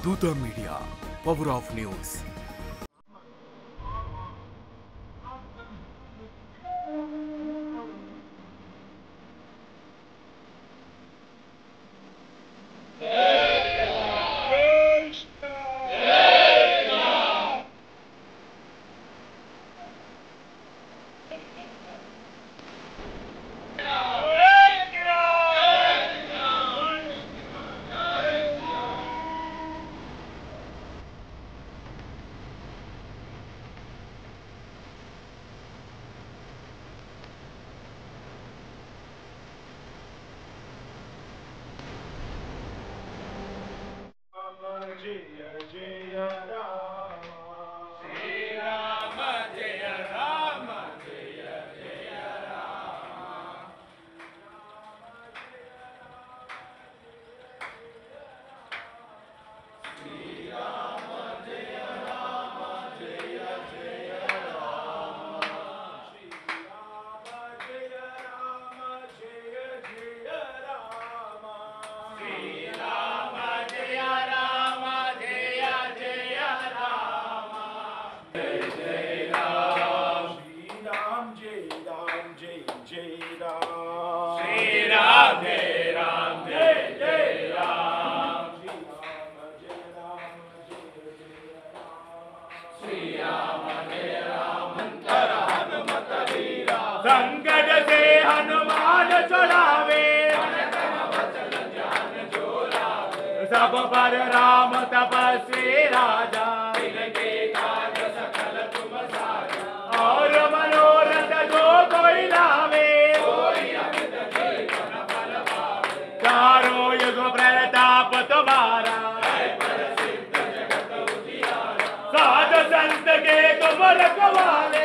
दूता media, power of news. संकट से हनुमान छुड़ावे, सब पर राम तपस्वी राजा, इनके काज सकल तुम साजा, और मनोरथ जो कोई लावे, कोई अमित जीवन फल पावे, चारों युग प्रताप तुम्हारा, प्रसिद्ध जगत उजियारा, साधु संत के तुम रखवाले,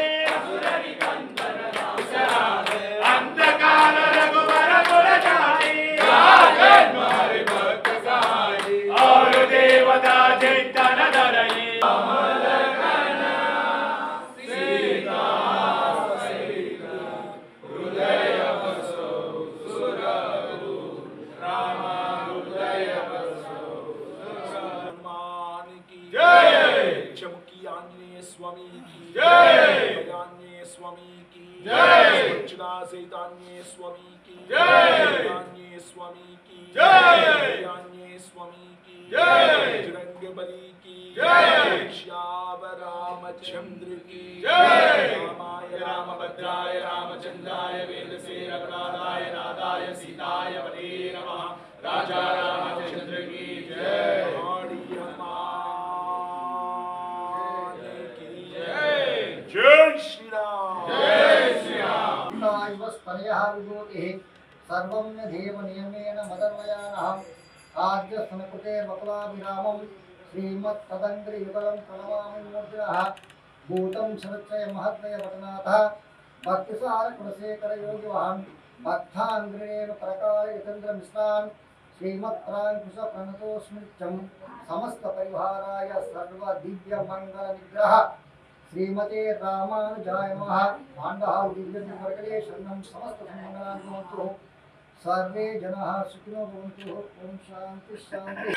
अंतकाल रघुवर पुर जाई, हरि भक्त साई, और देवता चिंतन धरई, सीता सहित हृदय बसो सुरभूप, राम हृदय बसो हनुमान की जय, चमकी आंजनेय स्वामी की जय, आंजनेय स्वामी की जय, आंजनेय स्वामी की जय, आंजनेय स्वामी की जय, आंजनेय स्वामी की जय, बजरंगबली की जय, श्याम रामचंद्र की जय, रामाय रामभद्राय रामचंद्राय वेदसे रघुनाथाय नाथाय सीताय पते नमः, राजा रामचंद्र की जय, जय श्री राम, जय श्री राम। सर्वं देव नियमेन मदन्वयानः आद्यस्तनकृते वकुलाभिरामं श्रीमत्तदङ्घ्रियुगलं प्रणमामि मूर्तिनः भूतं शरच्चय महद्वय वटनाथः भक्तिसारकुलशेखरयोगिवान् भक्ताङ्घ्रिणेन प्रकारे यतीन्द्रमिश्रान् श्रीमत्प्राङ्कुशप्रणतोऽस्मित्यं समस्तपरिवाराय सर्वदिव्यमङ्गलनिग्रह श्रीमते रामानुजाय नमः। पाण्डवाः दिव्यवर्गले शरणं समस्त मंगलानि भवन्तु, सर्वे जनाः सुखिनो भवन्तु। ओम शांति शांति।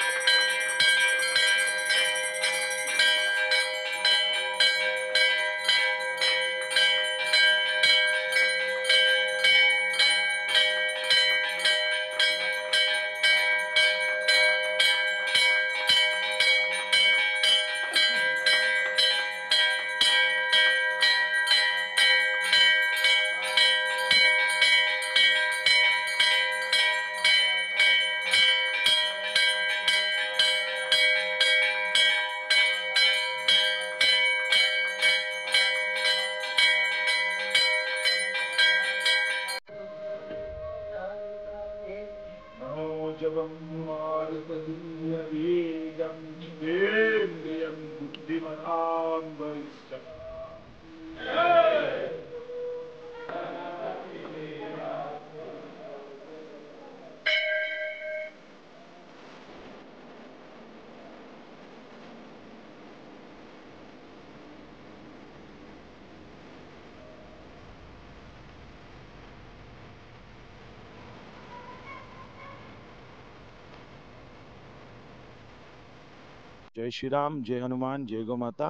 జై శ్రీరామ్, జై హనుమాన్, జై గోమాత.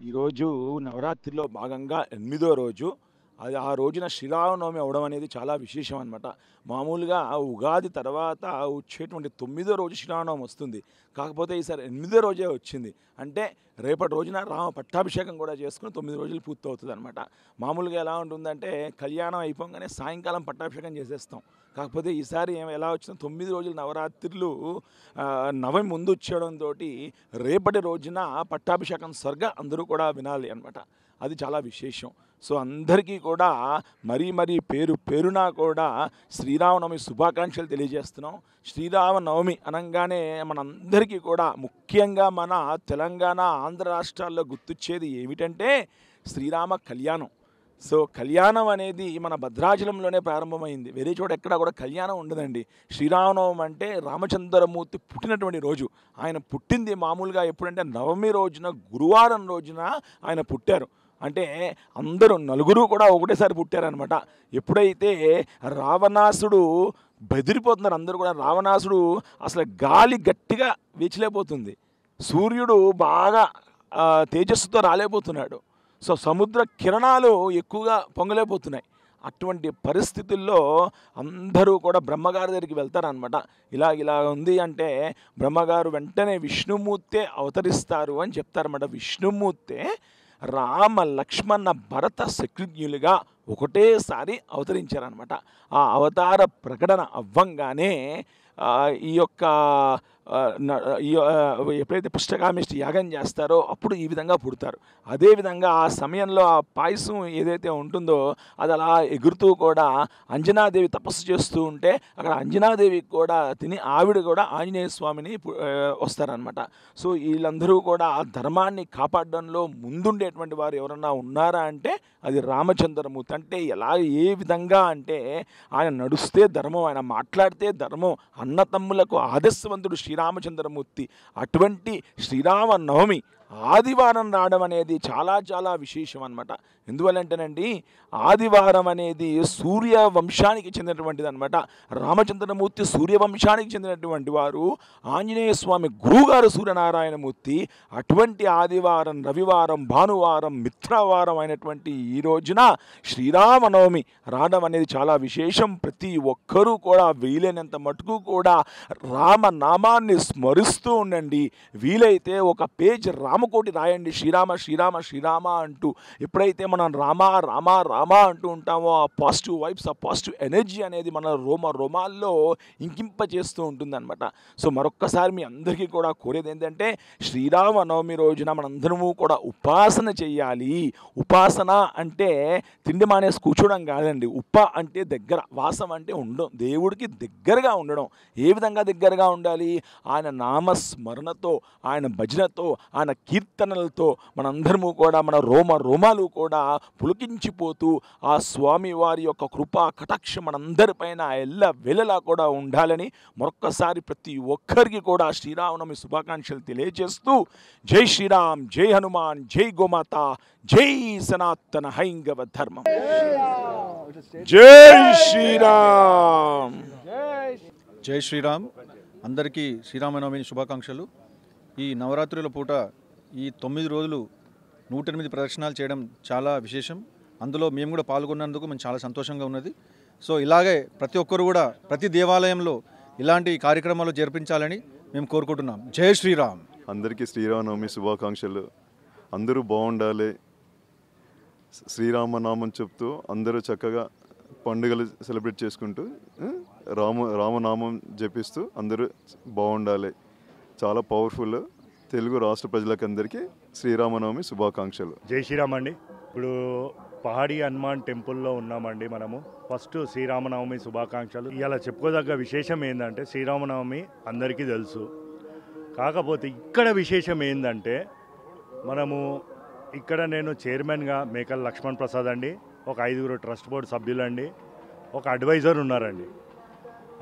ఈరోజు నవరాత్రిలో భాగంగా 8వ రోజు. అది ఆ రోజున శ్రీరామనవమి అవడం అనేది చాలా విశేషం అనమాట. మామూలుగా ఉగాది తర్వాత వచ్చేటువంటి 9వ రోజు శ్రీరామనవమి వస్తుంది. కాకపోతే ఈసారి 8వ రోజే వచ్చింది. అంటే రేపటి రోజున రామ పట్టాభిషేకం కూడా చేసుకుని 9 రోజులు పూర్తవుతుంది అనమాట. మామూలుగా ఎలా ఉంటుందంటే కళ్యాణం అయిపోగానే సాయంకాలం పట్టాభిషేకం చేసేస్తాం. కాకపోతే ఈసారి ఎలా వచ్చిందో 9 రోజులు నవరాత్రులు నవమి ముందు వచ్చేయడంతో రేపటి రోజున పట్టాభిషేకం స్వర్గ అందరూ కూడా వినాలి అనమాట. అది చాలా విశేషం. సో అందరికీ కూడా మరీ పేరున కూడా శ్రీరామనవమి శుభాకాంక్షలు తెలియజేస్తున్నాం. శ్రీరామనవమి అనగానే మనందరికీ కూడా ముఖ్యంగా మన తెలంగాణ, ఆంధ్ర రాష్ట్రాల్లో గుర్తొచ్చేది ఏమిటంటే శ్రీరామ కళ్యాణం. సో కళ్యాణం అనేది మన భద్రాచలంలోనే ప్రారంభమైంది. వేరే చోట ఎక్కడా కూడా కళ్యాణం ఉండదండి. శ్రీరామనవమి అంటే రామచంద్రమూర్తి పుట్టినటువంటి రోజు. ఆయన పుట్టింది మామూలుగా ఎప్పుడంటే నవమి రోజున, గురువారం రోజున ఆయన పుట్టారు. అంటే అందరూ నలుగురు కూడా ఒకటేసారి పుట్టారనమాట. ఎప్పుడైతే రావణాసుడు బెదిరిపోతున్నారు అందరూ కూడా, రావణాసుడు అసలు గాలి గట్టిగా వీచలేకపోతుంది, సూర్యుడు బాగా తేజస్సుతో రాలేకపోతున్నాడు, సో సముద్ర కిరణాలు ఎక్కువగా పొంగలేకపోతున్నాయి. అటువంటి పరిస్థితుల్లో అందరూ కూడా బ్రహ్మగారి దగ్గరికి వెళ్తారనమాట. ఇలా ఉంది అంటే బ్రహ్మగారు వెంటనే విష్ణుమూర్తే అవతరిస్తారు అని చెప్తారన్నమాట. విష్ణుమూర్తే రామ, లక్ష్మణ, భరత శత్రుఘ్నులుగా ఒకటేసారి అవతరించారనమాట. ఆ అవతార ప్రకటన అవ్వంగానే ఈ యొక్క ఎప్పుడైతే పుష్టకామిష్టి యాగం చేస్తారో అప్పుడు ఈ విధంగా పుడతారు. అదేవిధంగా ఆ సమయంలో ఆ పాయసం ఏదైతే ఉంటుందో అది అలా ఎగురుతూ కూడా అంజనాదేవి తపస్సు చేస్తూ ఉంటే అక్కడ అంజనాదేవికి కూడా తిని ఆవిడ కూడా ఆంజనేయ స్వామిని వస్తారనమాట. సో వీళ్ళందరూ కూడా ధర్మాన్ని కాపాడడంలో ముందుండేటువంటి వారు ఎవరన్నా ఉన్నారా అంటే అది రామచంద్రమూర్తి. అంటే ఏ విధంగా అంటే ఆయన నడుస్తే ధర్మం, ఆయన మాట్లాడితే ధర్మం, అన్నతమ్ములకు ఆదర్శవంతుడు శ్రీరామచంద్రమూర్తి. అటువంటి శ్రీరామనవమి ఆదివారం రావడం అనేది చాలా విశేషం అనమాట. ఎందువల్లంటేనండి ఆదివారం అనేది సూర్యవంశానికి చెందినటువంటిది అనమాట. రామచంద్రమూర్తి సూర్యవంశానికి చెందినటువంటి వారు, ఆంజనేయ స్వామి గురువుగారు సూర్యనారాయణమూర్తి. అటువంటి ఆదివారం, రవివారం, భానువారం, మిత్రవారం అయినటువంటి ఈ రోజున శ్రీరామనవమి రావడం అనేది చాలా విశేషం. ప్రతి ఒక్కరూ కూడా వీలైనంత మటుకు కూడా రామనామాన్ని స్మరిస్తూ ఉండండి. వీలైతే ఒక పేజ్ రామకోటి రాయండి, శ్రీరామ శ్రీరామ శ్రీరామ అంటూ. ఎప్పుడైతే మనం రామ రామ రామ అంటూ ఉంటామో ఆ పాజిటివ్ వైబ్స్, ఆ పాజిటివ్ ఎనర్జీ అనేది మన రోమాల్లో ఇంకింపచేస్తూ ఉంటుందన్నమాట. సో మరొక్కసారి మీ అందరికీ కూడా కోరేది ఏంటంటే శ్రీరామనవమి రోజున మనందరము కూడా ఉపాసన చేయాలి. ఉపాసన అంటే తిండి మానేసి కూర్చోవడం కాదండి. అంటే దగ్గర, వాసం అంటే ఉండడం, దేవుడికి దగ్గరగా ఉండడం. ఏ విధంగా దగ్గరగా ఉండాలి? ఆయన నామస్మరణతో, ఆయన భజనతో, ఆయన కీర్తనలతో మనందరము కూడా మన రోమాలు కూడా పులకించిపోతూ ఆ స్వామి వారి యొక్క కృపా కటాక్షం మనందరిపైన ఎల్లవేళలా కూడా ఉండాలని మరొక్కసారి ప్రతి ఒక్కరికి కూడా శ్రీరామనవమి శుభాకాంక్షలు తెలియజేస్తూ జై శ్రీరామ్, జై హనుమాన్, జై గోమాత, జై సనాతన హైందవ ధర్మం. జై శ్రీరామ్. జై శ్రీరామ్. అందరికీ శ్రీరామనవమి శుభాకాంక్షలు. ఈ నవరాత్రుల పూట ఈ 9 రోజులు 108 ప్రదక్షిణాలు చేయడం చాలా విశేషం. అందులో మేము కూడా పాల్గొన్నందుకు మేము చాలా సంతోషంగా ఉన్నది. సో ఇలాగే ప్రతి ఒక్కరు కూడా ప్రతి దేవాలయంలో ఇలాంటి కార్యక్రమాలు జరిపించాలని మేము కోరుకుంటున్నాం. జై శ్రీరామ్. అందరికీ శ్రీరామనవమి శుభాకాంక్షలు. అందరూ బాగుండాలి, శ్రీరామనామం చెప్తూ అందరూ చక్కగా పండుగలు సెలబ్రేట్ చేసుకుంటూ రామనామం జపిస్తూ అందరూ బాగుండాలి. చాలా పవర్ఫుల్. తెలుగు రాష్ట్ర ప్రజలకందరికీ శ్రీరామనవమి శుభాకాంక్షలు. జై శ్రీరామ్ అండి. ఇప్పుడు పహాడి హనుమాన్ టెంపుల్లో ఉన్నామండి. మనము ఫస్ట్ శ్రీరామనవమి శుభాకాంక్షలు. ఇలా చెప్పుకోదగ్గ విశేషం ఏంటంటే శ్రీరామనవమి అందరికీ తెలుసు. కాకపోతే ఇక్కడ విశేషం ఏంటంటే నేను చైర్మన్గా మేకల లక్ష్మణ్ ప్రసాద్ అండి, ఒక 5 ట్రస్ట్ బోర్డు సభ్యులండి, ఒక అడ్వైజర్ ఉన్నారండి.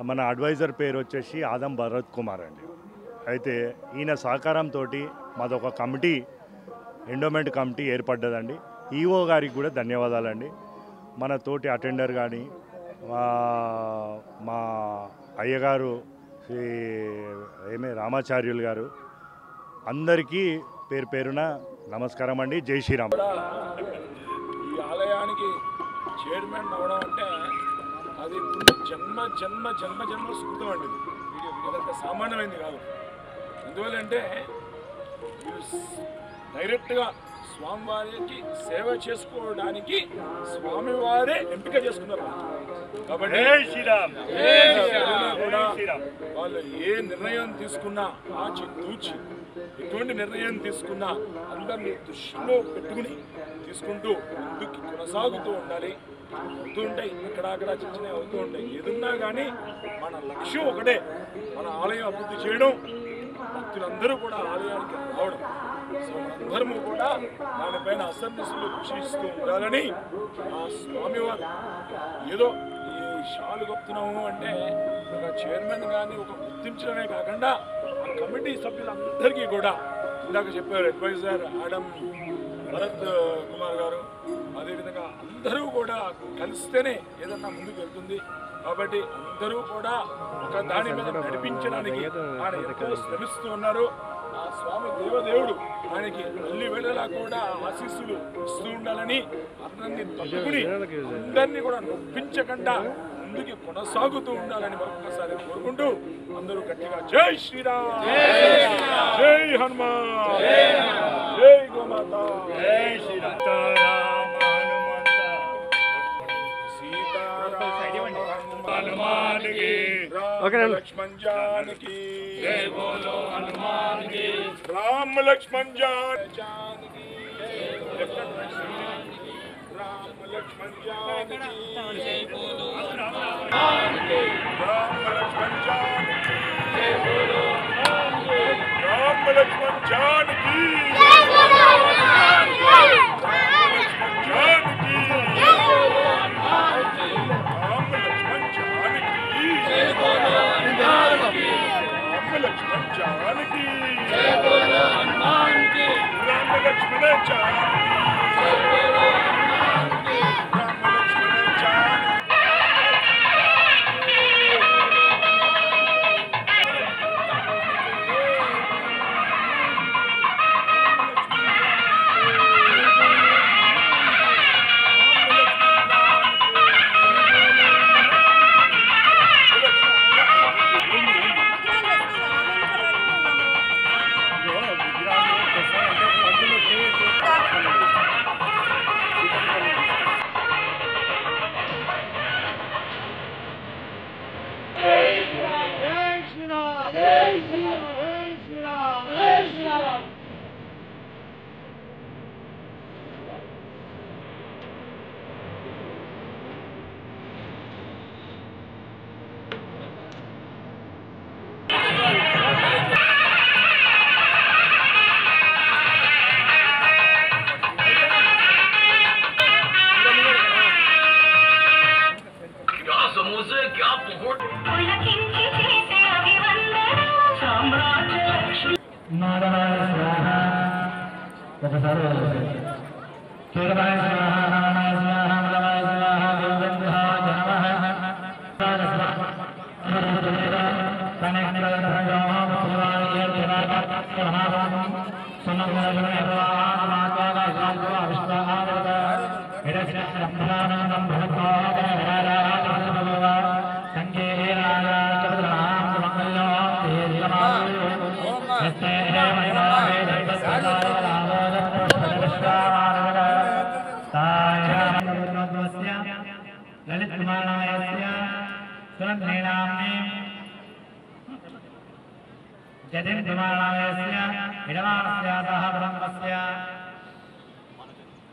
మన అడ్వైజర్ పేరు వచ్చేసి ఆదం భరత్ కుమార్ అండి. అయితే ఈయన సహకారంతో మాదొక కమిటీ, ఎండోమెంట్ కమిటీ ఏర్పడ్డదండి. ఈఓ గారికి కూడా ధన్యవాదాలండి. మన తోటి అటెండర్ కానీ మా అయ్యగారు శ్రీ రామాచార్యులు గారు, అందరికీ పేరు పేరున నమస్కారం అండి. జై శ్రీరామ్. ఈ ఆలయానికి చైర్మన్ అవడం అంటే అది జన్మ జన్మ జన్మ జన్మ సుకృతం అండి. ఇదంత సామాన్యమైంది కాదు. ఎందువల్లంటే డైరెక్ట్గా స్వామివారికి సేవ చేసుకోవడానికి స్వామివారే ఎంపిక చేసుకున్నారు. కాబట్టి కూడా వాళ్ళు ఏ నిర్ణయం తీసుకున్నా ఆచితూచి ఎటువంటి నిర్ణయం తీసుకున్నా అందరినీ దృష్టిలో పెట్టుకుని తీసుకుంటూ ముందుకు కొనసాగుతూ ఉండాలి. అవుతూ ఉంటాయి, అక్కడ చిన్న చిన్న అవుతూ ఉంటాయి. ఏదున్నా కానీ మన లక్ష్యం ఒకటే, మన ఆలయం అభివృద్ధి చేయడం, భక్తులందరూ కూడా ఆలయానికి రావడం. సో మనందరము కూడా దానిపైన అసర్నిసులు కృషిస్తూ ఉండాలని ఆ స్వామివారు ఏదో ఈ షాలు కప్పుతున్నాము అంటే ఒక చైర్మన్ కానీ ఒక గుర్తించడమే కాకుండా ఆ కమిటీ సభ్యులందరికీ కూడా ఇందాక చెప్పారు అడ్వైజర్ ఆడమ్ భరత్ కుమార్ గారు, అదేవిధంగా అందరూ కూడా కలిస్తేనే ఏదన్నా ముందుకు వెళ్తుంది. కాబట్టి అందరూ కూడా ఒక దాని మీద నడిపించడానికి ఆయన ఎంతో శ్రమిస్తూ ఉన్నారు. ఆ స్వామి దేవదేవుడు ఆయనకి అన్ని వేళలా కూడా ఆశీస్సులు ఇస్తూ ఉండాలని అందరినీ తప్పుకుని అందరినీ కూడా నొప్పించకుండా ముందుకి కొనసాగుతూ ఉండాలని మరొకసారి కోరుకుంటూ అందరూ గట్టిగా జై శ్రీరామ్, జై హనుమాన్, జై గోమాత, జై శ్రీరామ్, हनुमान की राम लक्ष्मण जानकी जय बोलो हनुमान की राम लक्ष्मण जानकी राम लक्ष्मण जानकी जय बोलो हनुमान की राम लक्ष्मण जानकी जय बोलो राम लक्ष्मण जानकी जय बोलो हनुमान की राम लक्ष्मण जानकी जय बोलो हनुमान की राम लक्ष्मण जानकी जय बोलो हनुमान की राम लक्ष्मण जानकी जय बोलो हनुमान की राम लक्ष्मण जानकी जय बोलो हनुमान की राम लक्ष्मण जानकी ललित कुमार जतिन कुमार इडवानस्यातः ब्रह्मस्य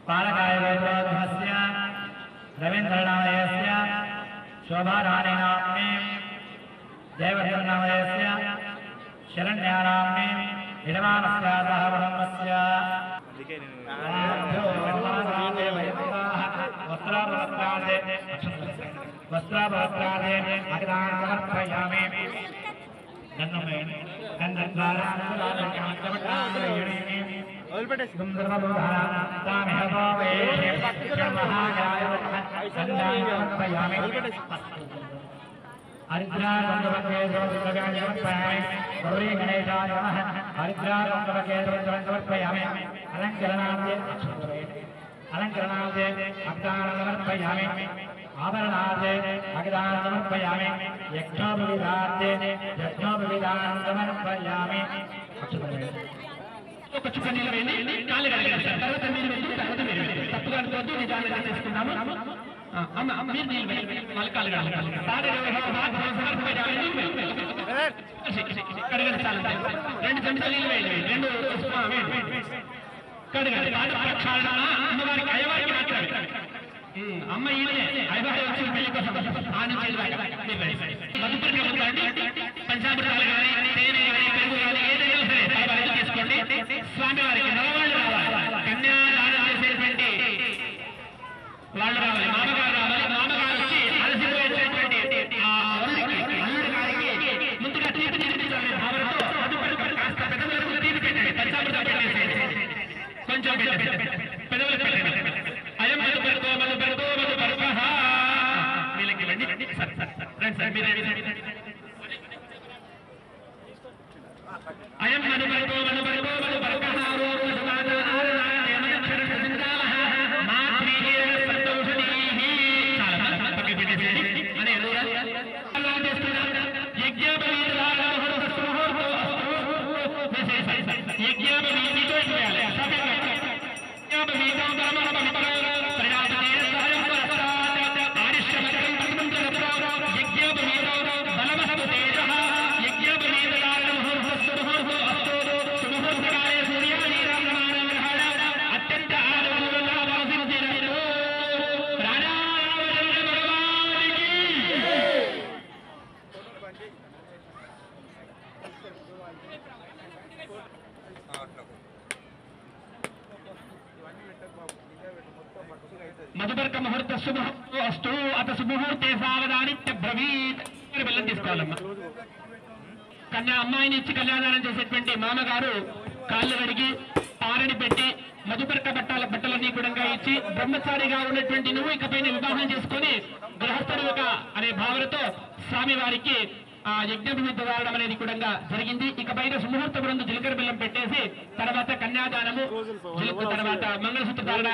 पालकाय वैद्यस्य रवीन्द्रनामयस्य शोभाराणीनाम्ने जयवर्धननामयस्य शरण्यानाम्ने इडवानस्यातः ब्रह्मस्य वस्त्राभवस्त्रादे अग्राणमर्पयामि नन्नमे गौरी गणेशाय नमः हरिद्रारंगवकेन्द्रं समर्पयामि अलंकरणार्थे अग्दानं समर्पयामि आभरणार्थे अग्दानं समर्पयामि यज्ञोपवीतार्थे यज्ञोपवीतानं समर्पयामि कुछ निलवेली काले తర్వాత మీరు వెళ్ళి తర్వాత మీరు వెళ్ళి తప్పుగా అనుకోవద్దు నిజాన్ని రాసేసుకున్నాము అమ్మ మీరు నిలవేలి మలకాలు కడగాలి కడగండి చాలు రెండు చెంచాలు నిలవేలి రెండు కడగాలి ప్రక్షాళన అమ్మవారికి అయ్యవారికి మాత్రమే అమ్మ ఈయనే అయ్యవారి వచ్చి పెళ్లి కోసం ఆ నుంచి మధుపర్గం ఉందండి పంచామృతాలు కానీ తేనె కానీ పెరుగు కానీ ఏదైనా సరే తీసుకోండి స్వామివారికి నవవాళ్ళు రావాలి కన్యాదానం చేసేటువంటి వాళ్ళు రావాలి మామగారు రావాలి మామగారు వచ్చి అలసిపోయేటువంటి అల్లుడి గారికి ముందుగా తీపి తినిపించాలి భావనతో కాస్త పెద్దలకు తీపి పెట్టండి పంచామృతం పెట్టేసేయండి కొంచెం పెదవులు పెట్టండి అయం మధు పెరుగో వీళ్ళకి ఇవ్వండి రండి సార్ మీరు అయం మధు పెరుగో మధుపర్క ముహూర్త శుభో అస్తు అత శుభముహూర్తే సావధానిత్య బ్రవీత్ బెల్లం తీసుకోవాలమ్మా కన్యా అమ్మాయిని ఇచ్చి కన్యాదానం చేసేటువంటి మామగారు కాళ్ళు కడిగి పారని పెట్టి మధుపర్క బట్టలన్నీ కూడా ఇచ్చి బ్రహ్మచారిగా ఉన్నటువంటి నువ్వు ఇకపైన వివాహం చేసుకుని గృహస్థుడుగా అనే భావనతో స్వామివారికి ఆ యజ్ఞభూమి వాడడం అనేది కూడా జరిగింది. ఇకపైన సుముహూర్త బృందు జీలకర్ర బెల్లం పెట్టేసి తర్వాత కన్యాదానము తర్వాత మంగళసూత్ర ధారణ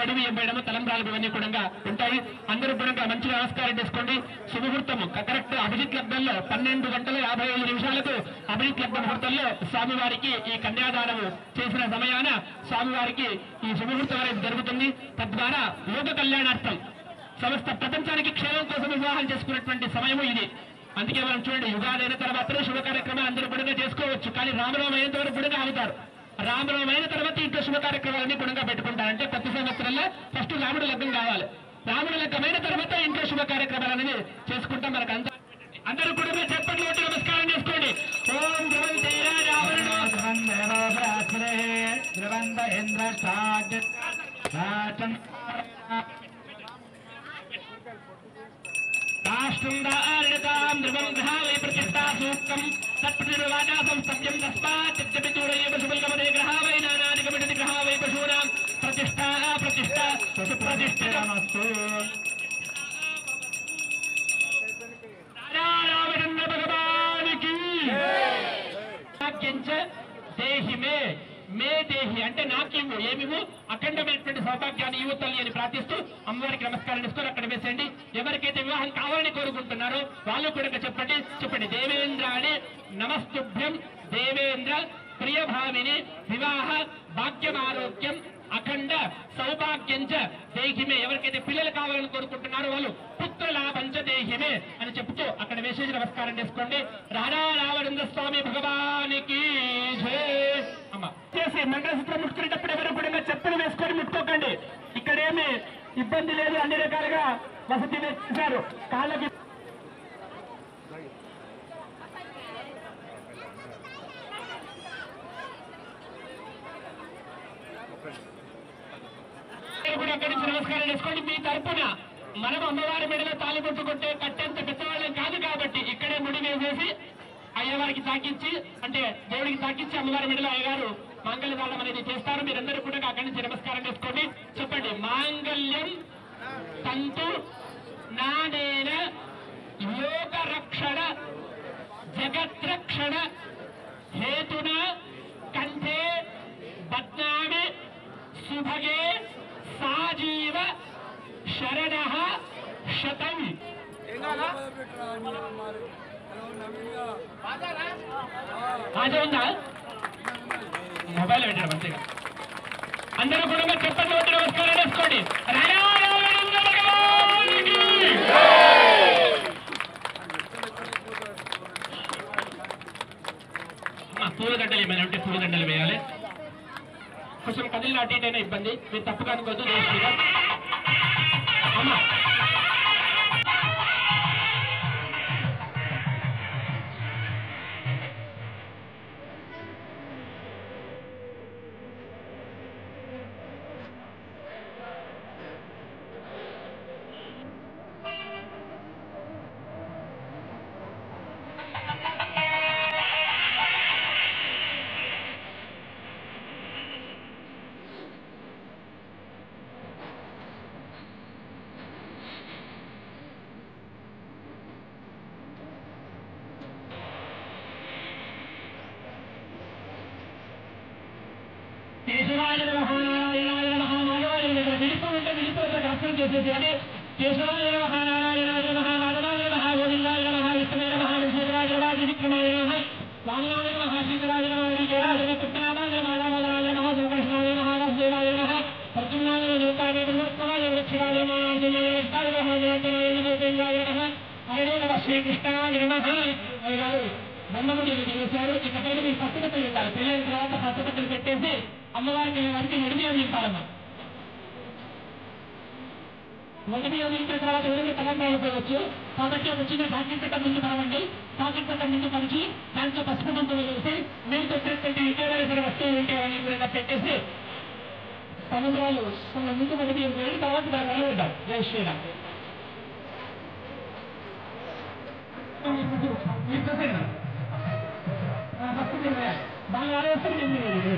వడివి ఎంపేయడము తలంబ్రాలు ఇవన్నీ కూడా ఉంటాయి. అందరూ కూడా మంచిగా నమస్కారం చేసుకోండి. సుముహూర్తము కరెక్ట్ అభిజిత్ లగ్నంలో 12:55 అభిజిత్ లగ్న ముహూర్తంలో స్వామివారికి ఈ కన్యాదానము చేసిన సమయాన స్వామివారికి ఈ సుముహూర్తం అనేది జరుగుతుంది. తద్వారా లోక కళ్యాణార్థం సమస్త ప్రపంచానికి క్షేమం కోసం వివాహం చేసుకున్నటువంటి సమయము ఇది. అందుకే మనం చూడండి, యుగాది అయిన తర్వాత శుభ కార్యక్రమాలు అందరూ కూడా చేసుకోవచ్చు. కానీ రామరామ అయినంత వరకు కూడా ఆగుతారు. రామరామ అయిన తర్వాత ఇంట్లో శుభ కార్యక్రమాలన్నీ కూడా పెట్టుకుంటారు. అంటే ప్రతి సంవత్సరంలో ఫస్ట్ రాముడు లగ్నం కావాలి. రాముడు లగ్నమైన తర్వాత ఇంట్లో శుభ కార్యక్రమాలు అనేది చేసుకుంటాం. మనకు అందరూ కూడా చెప్పండి, నమస్కారం చేసుకోండి. ఓం రాష్ట్రం ధ్రువం గ్రహావై ప్రతిష్టా సూక్తం తత్ప్రతిర్వాచాసం సత్యం తస్మాత్ శుభల్కమదే గ్రహావై నానాదికమితి గ్రహావై పశూనాం ప్రతిష్టా ప్రతిష్ట సుప్రతిష్ఠితమస్తు. రామచంద్ర భగవానికి దేహి మే దేహి అంటే నాకివ్వు, ఏమివు అఖండమైనటువంటి సౌభాగ్యాన్ని ఇవ్వు తల్లి అని ప్రార్థిస్తూ అమ్మవారికి నమస్కారం చేసుకొని అక్కడ వేసేయండి. ఎవరికైతే వివాహం కావాలని కోరుకుంటున్నారో వాళ్ళు కూడా చెప్పండి దేవేంద్ర అని నమస్తుభ్యం దేవేంద్ర ప్రియభావిని వివాహ భాగ్యమారోగ్యం అఖండ సౌభాగ్యంచ దేహిమే. ఎవరికైతే పిల్లలు కావాలని కోరుకుంటున్నారో వాళ్ళు పుత్రలాభంచ దేహిమే అని చెప్తూ అక్కడ వేసేసి నమస్కారం చేసుకోండి. రాధా రావణేంద్ర స్వామి భగవానికి అమ్మ చేసి మంగళసూత్రం ముట్టుకునేటప్పుడు ఎవరు కూడా చెప్పులు వేసుకొని ముట్టుకోకండి. ఇక్కడేమి ఇబ్బంది లేదు, అన్ని రకాలుగా వసతి చేశారు. కాళ్ళకి కూడా అక్కడి నుంచి నమస్కారం చేసుకోండి. మీ తరపున మనం అమ్మవారి మెడలో తాళి కొట్టుకుంటే కట్టేంత పెద్దవాళ్ళం కాదు కాబట్టి ఇక్కడే ముడి వేసేసి అయ్యవారికి తాకించి అంటే దేవుడికి తాకించి అమ్మవారి మెడలో అయ్యగారు మాంగళ్యదానం అనేది చేస్తారు. మీరందరూ కూడా అక్కడి నుంచి నమస్కారం చేసుకోండి. చెప్పండి, మాంగళ్యం తంతు నానేన లోక రక్షణ జగత్రక్షణ हेतुना कंठे बद्नामि सुभगे साजीव शरणः शतम् आजा ఉందా మొబైల్ పెట్టండి మంచిగా అందరూ కూడా చెప్పండి నమస్కారం చేసుకోండి పూలగడ్డలు ఏమైనా ఉంటే పూలగడ్డలు వేయాలి కొంచెం కదిలిన అటు ఇటైనా ఇబ్బంది మీరు తప్పుగా అనుకోవద్దు దోస్తుగా అమ్మా పెట్టేసి అమ్మవారికి వారికి ఎడిమి అందించాలమ్మా మొదటి అందించిన తర్వాత ఎవరికి తలంపాడుకోవచ్చు కాబట్టి ఒక చిన్న ప్యాకెట్ పెట్ట ముందు పడవండి ప్యాకెట్ పెట్ట ముందు పరిచి దాంట్లో పసుపు మందులు వేసి మేము పెట్టినటువంటి విజయవాడ వస్తువులు ఉంటే అవన్నీ పెట్టేసి సముద్రాలు ముందు మొదటి వేడి తర్వాత దాని వెళ్ళిద్దాం జై శ్రీరామ్ బాగా ఆరోగ్యం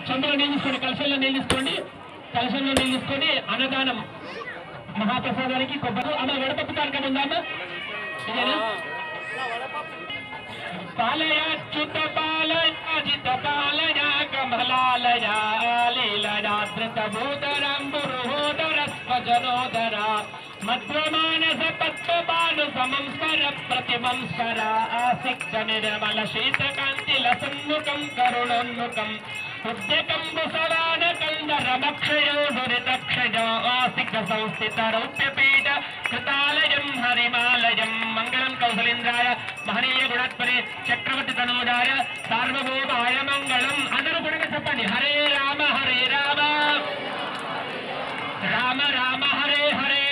చంద్రులో నీళ్ళు తీసుకోండి కలశంలో నీళ్ళు తీసుకొని అన్నదానం మహాప్రసాదానికి కొబ్బరి అమ్మ వడపప్పు కార్యక్రమం ఉందా ఇదేనా పాలయ చ్యుత పాలయ జిత పాలయ కమలాలయ లీలయాదృత భూతరంబురుహోదర స్వజనోదర మధ్వమానస పద్మపాను సమంస్కర ప్రతిమంస్కర ఆసక్త నిర్మల శీతకాంతి లసన్ముఖం కరుణోన్ముఖం ఉద్యకంబు సవాన కందరమక్షయో దురితక్షయో ఆసిక సంస్థిత రౌప్యపీఠ కృతాలయం హరిమాలయం మంగళం కౌసలేంద్రాయ మహనీయ గుణత్పరే చక్రవర్తి తనూజాయ సార్వభౌమాయ మంగళం అందరూ కూడా చెప్పండి హరే రామ రామ రామ హరే హరే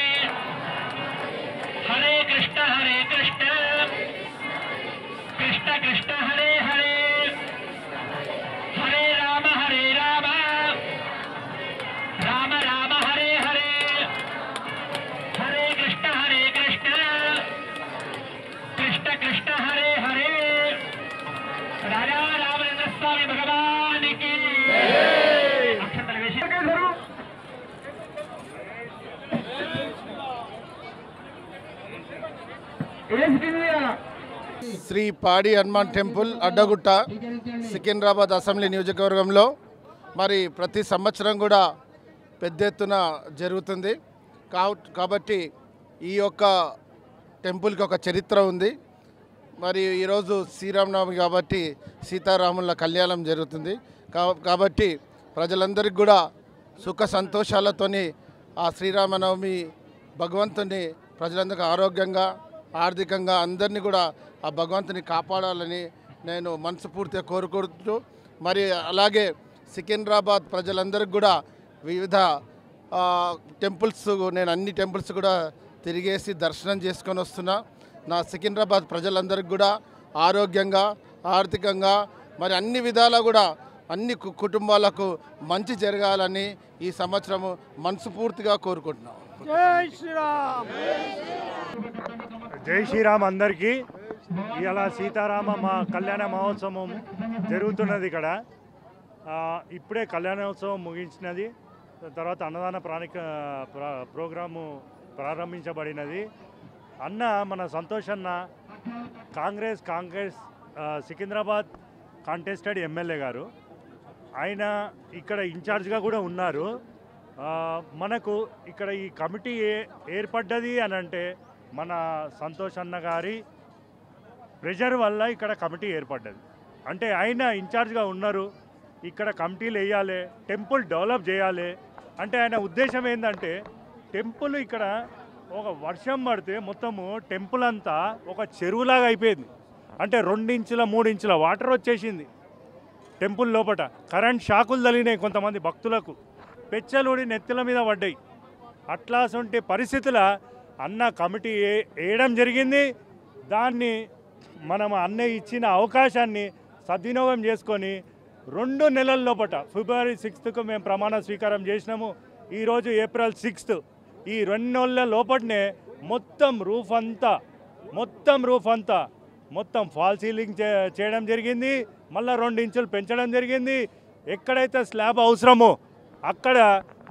హరే కృష్ణ కృష్ణ కృష్ణ హరే హరే హరే రామ రామ రామ హరే హరే హరే కృష్ణ కృష్ణ కృష్ణ హరే హరే రాజా రామచంద్ర స్వామి భగవానికి అక్షంతలు వేసి శ్రీ పాడి హనుమాన్ టెంపుల్ అడ్డగుట్ట సికింద్రాబాద్ అసెంబ్లీ నియోజకవర్గంలో మరి ప్రతి సంవత్సరం కూడా పెద్ద ఎత్తున జరుగుతుంది కాబట్టి ఈ యొక్క టెంపుల్కి ఒక చరిత్ర ఉంది. మరి ఈరోజు శ్రీరామనవమి కాబట్టి సీతారాముల కళ్యాణం జరుగుతుంది కాబట్టి ప్రజలందరికీ కూడా సుఖ సంతోషాలతోని ఆ శ్రీరామనవమి భగవంతుని ప్రజలందరికీ ఆరోగ్యంగా ఆర్థికంగా అందరినీ కూడా ఆ భగవంతుని కాపాడాలని నేను మనస్ఫూర్తిగా కోరుకుంటూ మరి అలాగే సికింద్రాబాద్ ప్రజలందరికీ కూడా వివిధ టెంపుల్స్ నేను అన్ని టెంపుల్స్ కూడా తిరిగేసి దర్శనం చేసుకొని వస్తున్నా. నా సికింద్రాబాద్ ప్రజలందరికీ కూడా ఆరోగ్యంగా ఆర్థికంగా మరి అన్ని విధాలా కూడా అన్ని కుటుంబాలకు మంచి జరగాలని ఈ సంవత్సరము మనస్ఫూర్తిగా కోరుకుంటున్నాం. జై శ్రీరామ్. జై శ్రీరామ్ అందరికీ. ఇలా సీతారామ మా కళ్యాణ మహోత్సవం జరుగుతున్నది ఇక్కడ. ఇప్పుడే కళ్యాణోత్సవం ముగించినది. తర్వాత అన్నదాన ప్రోగ్రాము ప్రారంభించబడినది. అన్న మన సంతోష్ అన్న కాంగ్రెస్ సికింద్రాబాద్ కాంటెస్టెడ్ ఎమ్మెల్యే గారు. ఆయన ఇక్కడ ఇన్ఛార్జ్గా కూడా ఉన్నారు. మనకు ఇక్కడ ఈ కమిటీ ఏర్పడ్డది అని అంటే మన సంతోష్ అన్న గారి ప్రెషర్ వల్ల ఇక్కడ కమిటీ ఏర్పడ్డది. అంటే ఆయన ఇన్ఛార్జ్గా ఉన్నారు. ఇక్కడ కమిటీలు వేయాలి, టెంపుల్ డెవలప్ చేయాలి అంటే ఆయన ఉద్దేశం ఏంటంటే టెంపుల్ ఇక్కడ ఒక వర్షం పడితే మొత్తము టెంపుల్ అంతా ఒక చెరువులాగా అయిపోయింది. అంటే 2 ఇంచుల 3 ఇంచుల వాటర్ వచ్చేసింది టెంపుల్ లోపల. కరెంట్ షాకులు తగిలినాయి కొంతమంది భక్తులకు, పెచ్చలుడి నెత్తుల మీద పడ్డాయి. అట్లాంటి పరిస్థితుల అన్న కమిటీ వేయడం జరిగింది. దాన్ని మనం అన్న ఇచ్చిన అవకాశాన్ని సద్వినియోగం చేసుకొని 2 నెలల లోపల ఫిబ్రవరి 6కు మేము ప్రమాణ స్వీకారం చేసినాము. ఈరోజు ఏప్రిల్ 6. ఈ 2 నెలల లోపలనే మొత్తం రూఫ్ అంతా మొత్తం ఫాల్ సీలింగ్ చేయడం జరిగింది. మళ్ళీ 2 ఇంచులు పెంచడం జరిగింది. ఎక్కడైతే స్లాబ్ అవసరమో అక్కడ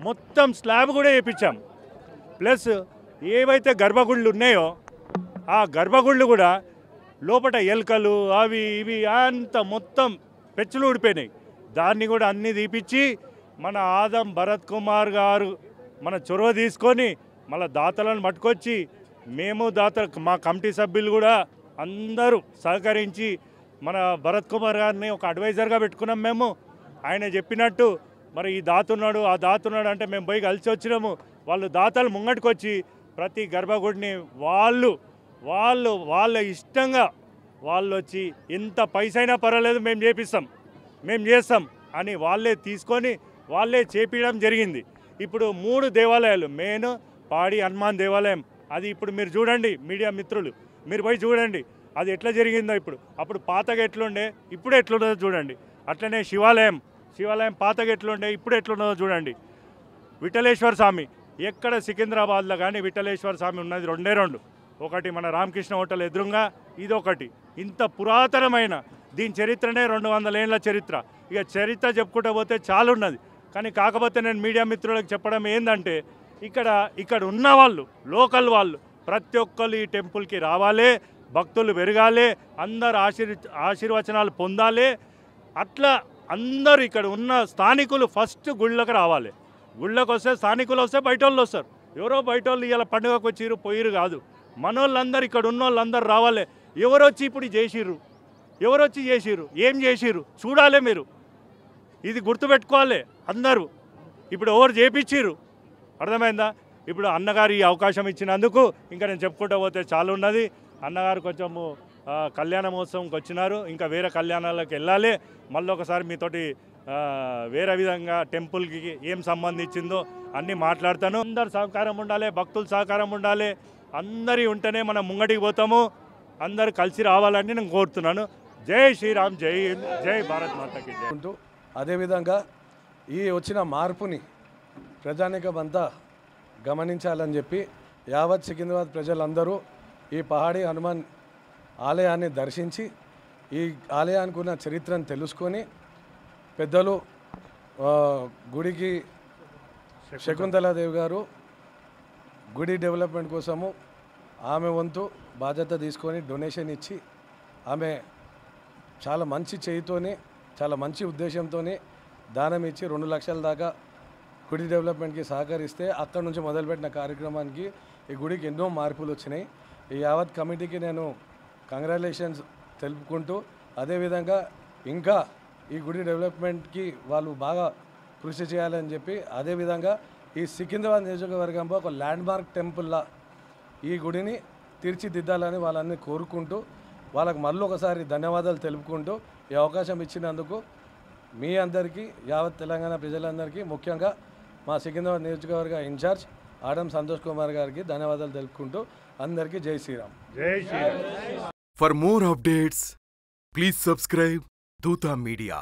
మొత్తం స్లాబ్ కూడా వేయించాం. ప్లస్ ఏవైతే గర్భగుళ్ళు ఉన్నాయో ఆ గర్భగుళ్ళు కూడా లోపల ఎలుకలు అవి ఇవి అంత మొత్తం పెచ్చులు ఊడిపోయినాయి. దాన్ని కూడా అన్నీ తీపిచ్చి మన ఆదం భరత్ కుమార్ గారు మన చొరవ తీసుకొని మళ్ళీ దాతలను పట్టుకొచ్చి మేము మా కమిటీ సభ్యులు కూడా అందరూ సహకరించి మన భరత్ కుమార్ గారిని ఒక అడ్వైజర్గా పెట్టుకున్నాం మేము. ఆయన చెప్పినట్టు మరి ఈ దాతున్నాడు ఆ దాతున్నాడు అంటే మేము పోయి కలిసి వచ్చినాము. వాళ్ళు దాతలు ముంగటికొచ్చి ప్రతి గర్భగుడిని వాళ్ళ ఇష్టంగా వాళ్ళు వచ్చి ఎంత పైసైనా పర్వాలేదు మేము చేస్తాం అని వాళ్ళే తీసుకొని వాళ్ళే చేపించడం జరిగింది. ఇప్పుడు 3 దేవాలయాలు, మెయిన్ పాడి హనుమాన్ దేవాలయం, అది ఇప్పుడు మీరు చూడండి మీడియా మిత్రులు, మీరు పోయి చూడండి అది ఎట్లా జరిగిందో. అప్పుడు పాతగా ఎట్లుండే ఇప్పుడు ఎట్లుండదో చూడండి. అట్లనే శివాలయం పాతగా ఎట్లుండే ఇప్పుడు ఎట్లుండదో చూడండి. విఠలేశ్వర స్వామి ఎక్కడ సికింద్రాబాద్లో కానీ విఠలేశ్వర స్వామి ఉన్నది 2 ఒకటి మన రామకృష్ణ హోటల్ ఎదురుగా, ఇదొకటి. ఇంత పురాతనమైన దీని చరిత్రనే 200 ఏళ్ళ చరిత్ర. ఇక చరిత్ర చెప్పుకుంటూ పోతే చాలా ఉన్నది. కానీ కాకపోతే నేను మీడియా మిత్రులకు చెప్పడం ఏంటంటే ఇక్కడ ఉన్న వాళ్ళు లోకల్ వాళ్ళు ప్రతి ఒక్కరు ఈ టెంపుల్కి రావాలి, భక్తులు పెరగాలి, అందరు ఆశీర్వచనాలు పొందాలి. అట్లా అందరూ ఇక్కడ ఉన్న స్థానికులు ఫస్ట్ గుళ్ళకి రావాలి. గుళ్ళకి వస్తే స్థానికులు వస్తే బయట వాళ్ళు వస్తారు. ఎవరో బయట వాళ్ళు ఇలా పండుగకు వచ్చిర్రు పోయిరు కాదు, మనోళ్ళందరూ ఇక్కడ ఉన్న వాళ్ళందరూ రావాలి. ఎవరొచ్చి ఇప్పుడు చేసిర్రు, ఏం చేసిర్రు చూడాలి. మీరు ఇది గుర్తుపెట్టుకోవాలి అందరూ. ఇప్పుడు ఎవరు చేపించిర్రు అర్థమైందా? ఇప్పుడు అన్నగారు ఈ అవకాశం ఇచ్చినందుకు ఇంకా నేను చెప్పుకుంటూ పోతే చాలా ఉన్నది. అన్నగారు కొంచెము కళ్యాణ మహోత్సవంకి వచ్చినారు, ఇంకా వేరే కళ్యాణాలకు వెళ్ళాలి. మళ్ళీ ఒకసారి మీతోటి వేరే విధంగా టెంపుల్కి ఏం సంబంధించిందో అన్నీ మాట్లాడతాను. అందరు సహకారం ఉండాలి, భక్తుల సహకారం ఉండాలి. అందరి ఉంటేనే మనం ముంగడికి పోతాము. అందరు కలిసి రావాలని నేను కోరుతున్నాను. జై శ్రీరామ్, జై హింద్, జై భారత్ మాతకి జై. అదేవిధంగా ఈ వచ్చిన మార్పుని ప్రజానికమంతా గమనించాలని చెప్పి యావత్ సికింద్రాబాద్ ప్రజలందరూ ఈ పహాడీ హనుమాన్ ఆలయాన్ని దర్శించి ఈ ఆలయానికి ఉన్న చరిత్రను తెలుసుకొని పెద్దలు గుడికి శకుంతలాదేవి గారు గుడి డెవలప్మెంట్ కోసము ఆమె వంతు బాధ్యత తీసుకొని డొనేషన్ ఇచ్చి ఆమె చాలా మంచి చేయితోని చాలా మంచి ఉద్దేశంతో దానం ఇచ్చి 2 లక్షల దాకా గుడి డెవలప్మెంట్కి సహకరిస్తే అక్కడి నుంచి మొదలుపెట్టిన కార్యక్రమానికి ఈ గుడికి ఎన్నో మార్పులు వచ్చినాయి. ఈ యావత్ కమిటీకి నేను కంగ్రాచులేషన్స్ తెలుపుకుంటూ, అదేవిధంగా ఇంకా ఈ గుడి డెవలప్మెంట్కి వాళ్ళు బాగా కృషి చేయాలని చెప్పి, అదేవిధంగా ఈ సికింద్రాబాద్ నియోజకవర్గంలో ఒక ల్యాండ్మార్క్ టెంపుల్లా ఈ గుడిని తీర్చిదిద్దాలని వాళ్ళని కోరుకుంటూ, వాళ్ళకు మళ్ళీ ఒకసారి ధన్యవాదాలు తెలుపుకుంటూ, ఈ అవకాశం ఇచ్చినందుకు మీ అందరికీ, యావత్ తెలంగాణ ప్రజలందరికీ, ముఖ్యంగా మా సికింద్రాబాద్ నియోజకవర్గ ఇన్ఛార్జ్ ఆడం సంతోష్ కుమార్ గారికి ధన్యవాదాలు తెలుపుకుంటూ అందరికీ జై శ్రీరామ్. జై Sriram. For more updates, please subscribe Dutta Media.